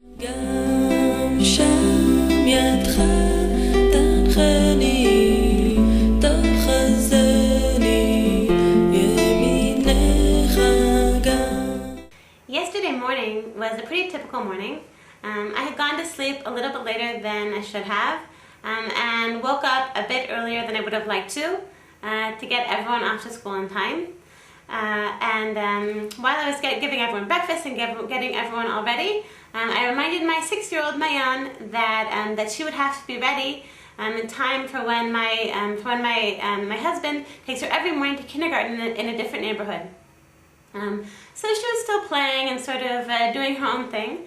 Yesterday morning was a pretty typical morning. I had gone to sleep a little bit later than I should have, and woke up a bit earlier than I would have liked to get everyone off to school in time. While I was giving everyone breakfast and getting everyone all ready, I reminded my 6-year-old Mayan that she would have to be ready in time for when my husband takes her every morning to kindergarten in a different neighborhood. So she was still playing and sort of doing her own thing.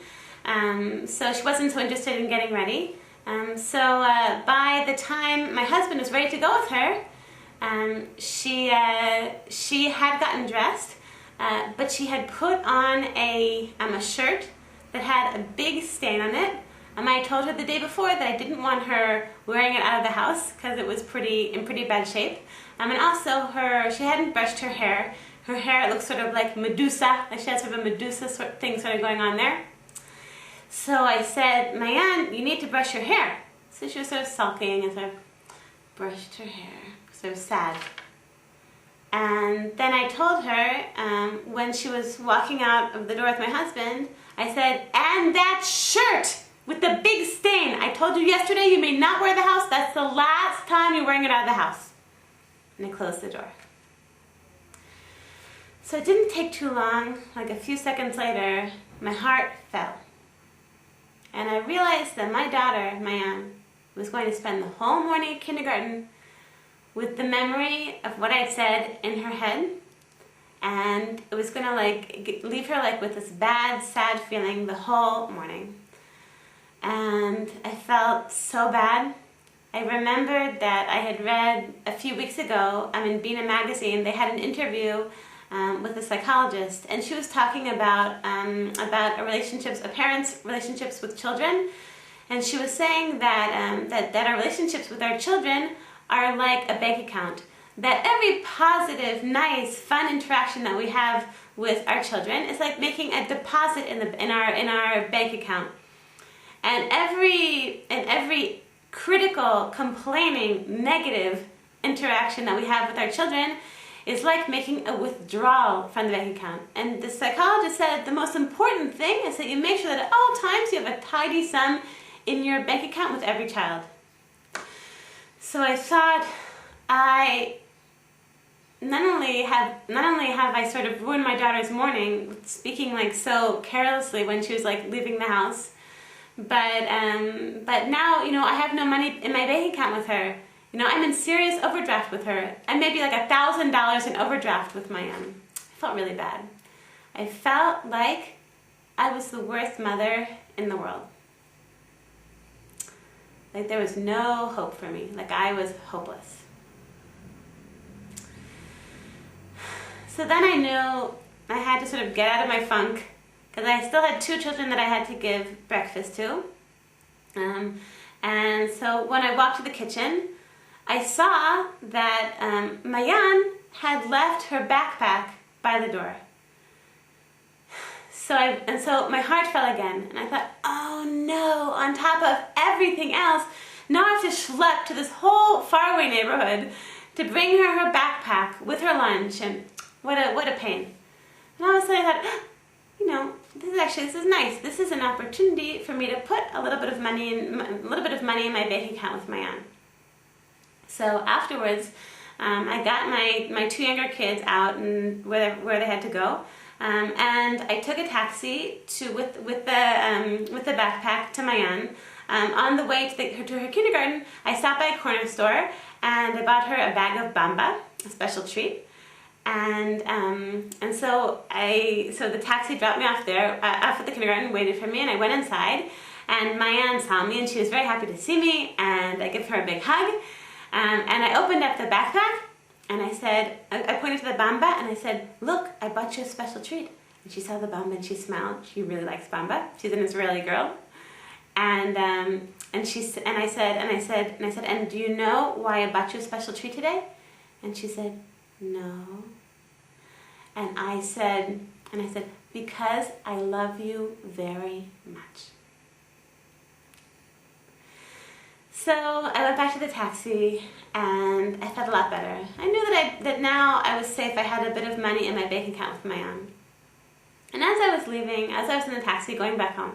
So she wasn't so interested in getting ready. By the time my husband was ready to go with her, she had gotten dressed, but she had put on a shirt that had a big stain on it. I told her the day before that I didn't want her wearing it out of the house because it was in pretty bad shape. And also she hadn't brushed her hair. Her hair looks sort of like Medusa, like she has sort of a Medusa thing sort of going on there. So I said, Mayan, you need to brush your hair. So she was sort of sulking and sort of brushed her hair, sort of sad. And then I told her, when she was walking out of the door with my husband, I said, and that shirt with the big stain, I told you yesterday you may not wear the house, that's the last time you're wearing it out of the house. And I closed the door. So it didn't take too long, like a few seconds later, my heart fell. And I realized that my daughter, Mayan, was going to spend the whole morning at kindergarten with the memory of what I'd said in her head. And it was going to leave her with this bad, sad feeling the whole morning. And I felt so bad. I remembered that I had read a few weeks ago, in Bina magazine, they had an interview with a psychologist, and she was talking about parents' relationships with children, and she was saying that our relationships with our children are like a bank account. That every positive, nice, fun interaction that we have with our children is like making a deposit in our bank account, and every critical, complaining, negative interaction that we have with our children is like making a withdrawal from the bank account. And the psychologist said the most important thing is that you make sure that at all times you have a tidy sum in your bank account with every child. So I thought, not only have I sort of ruined my daughter's morning speaking so carelessly when she was leaving the house, but now I have no money in my bank account with her. I'm in serious overdraft with her. I may be $1,000 in overdraft with Mayan. I felt really bad. I felt like I was the worst mother in the world. Like there was no hope for me. Like I was hopeless. So then I knew I had to sort of get out of my funk, because I still had 2 children that I had to give breakfast to. And so when I walked to the kitchen, I saw that Mayan had left her backpack by the door. So my heart fell again, and I thought, oh no, on top of everything else, now I have to schlep to this whole faraway neighborhood to bring her backpack with her lunch, and what a pain. And all of a sudden I thought, this is nice. This is an opportunity for me to put a little bit of money in my bank account with Mayan. So afterwards, I got my 2 younger kids out and where they had to go, and I took a taxi with the backpack to Mayan. On the way to her kindergarten, I stopped by a corner store and I bought her a bag of bamba, a special treat. And so the taxi dropped me off there, off at the kindergarten, waited for me, and I went inside, and Mayan saw me, and she was very happy to see me, and I gave her a big hug, and I opened up the backpack, and I said, I pointed to the bamba, and I said, look, I bought you a special treat. And she saw the bamba, and she smiled. She really likes bamba. She's an Israeli girl. And I said, and do you know why I bought you a special treat today? And she said, no. And I said, because I love you very much. So I went back to the taxi and I felt a lot better. I knew that now I was safe. I had a bit of money in my bank account with Mayan. And as I was leaving, as I was in the taxi going back home,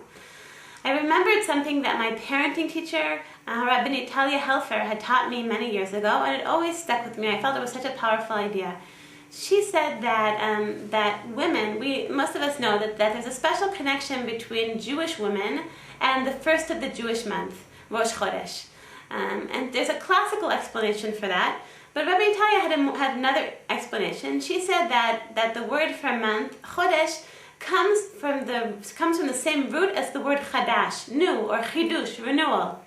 I remembered something that my parenting teacher, Rabbi Natalia Helfer, had taught me many years ago, and it always stuck with me. I felt it was such a powerful idea. She said that women, most of us know that there's a special connection between Jewish women and the first of the Jewish month, Rosh Chodesh. And there's a classical explanation for that, but Rabbi Natalia had another explanation. She said that the word for month, Chodesh, comes from the same root as the word chadash, new, or chidush, renewal.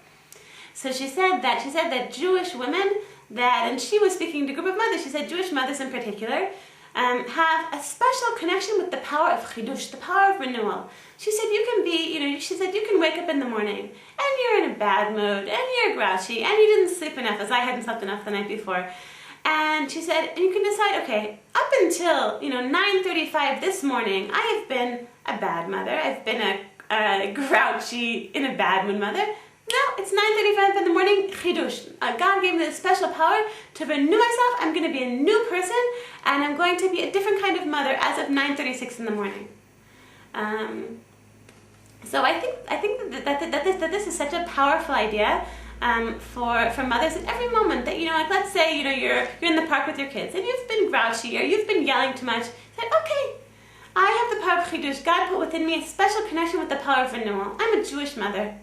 So she said that Jewish women, and she was speaking to a group of mothers, she said Jewish mothers in particular, have a special connection with the power of chidush, the power of renewal. She said you can wake up in the morning and you're in a bad mood and you're grouchy and you didn't sleep enough, as I hadn't slept enough the night before. And she said, and you can decide, okay, up until 9:35 this morning, I have been a bad mother. I've been a grouchy, in a bad mood mother. No, it's 9:35 in the morning, chidush. God gave me this special power to renew myself. I'm going to be a new person, and I'm going to be a different kind of mother as of 9:36 in the morning. So I think that this is such a powerful idea. For mothers at every moment that, like let's say, you're in the park with your kids and you've been grouchy or you've been yelling too much. Say, okay, I have the power of chidush. God put within me a special connection with the power of renewal. I'm a Jewish mother.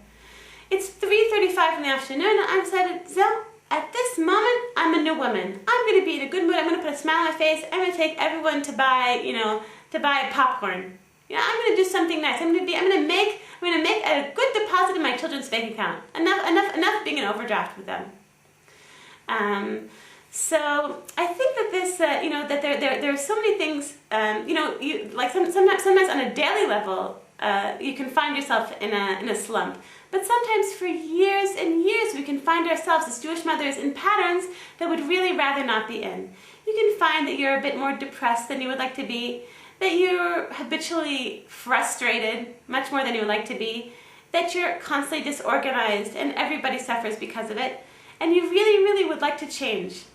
It's 3:35 in the afternoon and I've decided, at this moment, I'm a new woman. I'm going to be in a good mood. I'm going to put a smile on my face. I'm going to take everyone to buy popcorn. I'm going to do something nice. I'm going to make a good deposit in my children's bank account. Enough being an overdraft with them. So I think that this, that there are so many things, sometimes on a daily level, you can find yourself in a slump. But sometimes for years and years we can find ourselves as Jewish mothers in patterns that we'd really rather not be in. You can find that you're a bit more depressed than you would like to be, that you're habitually frustrated, much more than you would like to be, that you're constantly disorganized and everybody suffers because of it, and you really, really would like to change.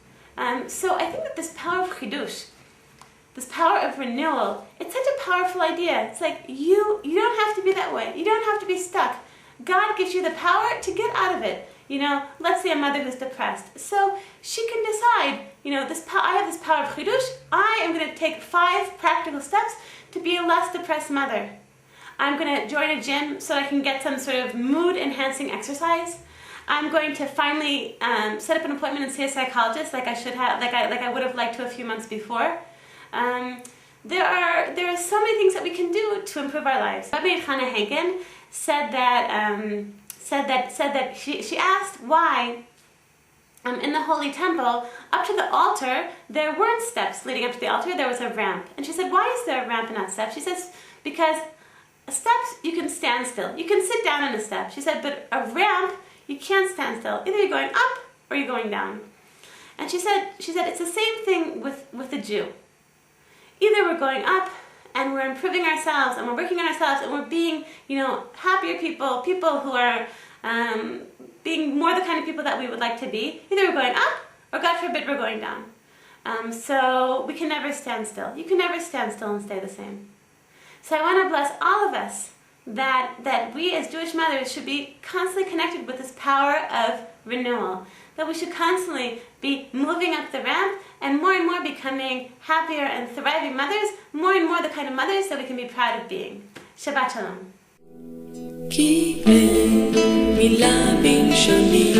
So I think that this power of chidush, this power of renewal, it's such a powerful idea. It's like you don't have to be that way. You don't have to be stuck. God gives you the power to get out of it. Let's say a mother who's depressed. So she can decide, I have this power of chidush. I am going to take 5 practical steps to be a less depressed mother. I'm going to join a gym so I can get some sort of mood-enhancing exercise. I'm going to finally set up an appointment and see a psychologist like I would have liked to a few months before. There are so many things that we can do to improve our lives. Rabbi Chana said that she asked why in the Holy Temple, up to the altar, there weren't steps leading up to the altar, there was a ramp. And she said, why is there a ramp and not steps? She says, because steps, you can stand still. You can sit down on a step. She said, but a ramp, you can't stand still. Either you're going up or you're going down. And she said it's the same thing with a Jew. Either we're going up and we're improving ourselves and we're working on ourselves and we're being, happier people who are being more the kind of people that we would like to be. Either we're going up or, God forbid, we're going down. So we can never stand still. You can never stand still and stay the same. So I want to bless all of us that we as Jewish mothers should be constantly connected with this power of renewal. That we should constantly be moving up the ramp and more becoming happier and thriving mothers, more and more the kind of mothers that we can be proud of being. Shabbat Shalom. כי אין מילה בלשוני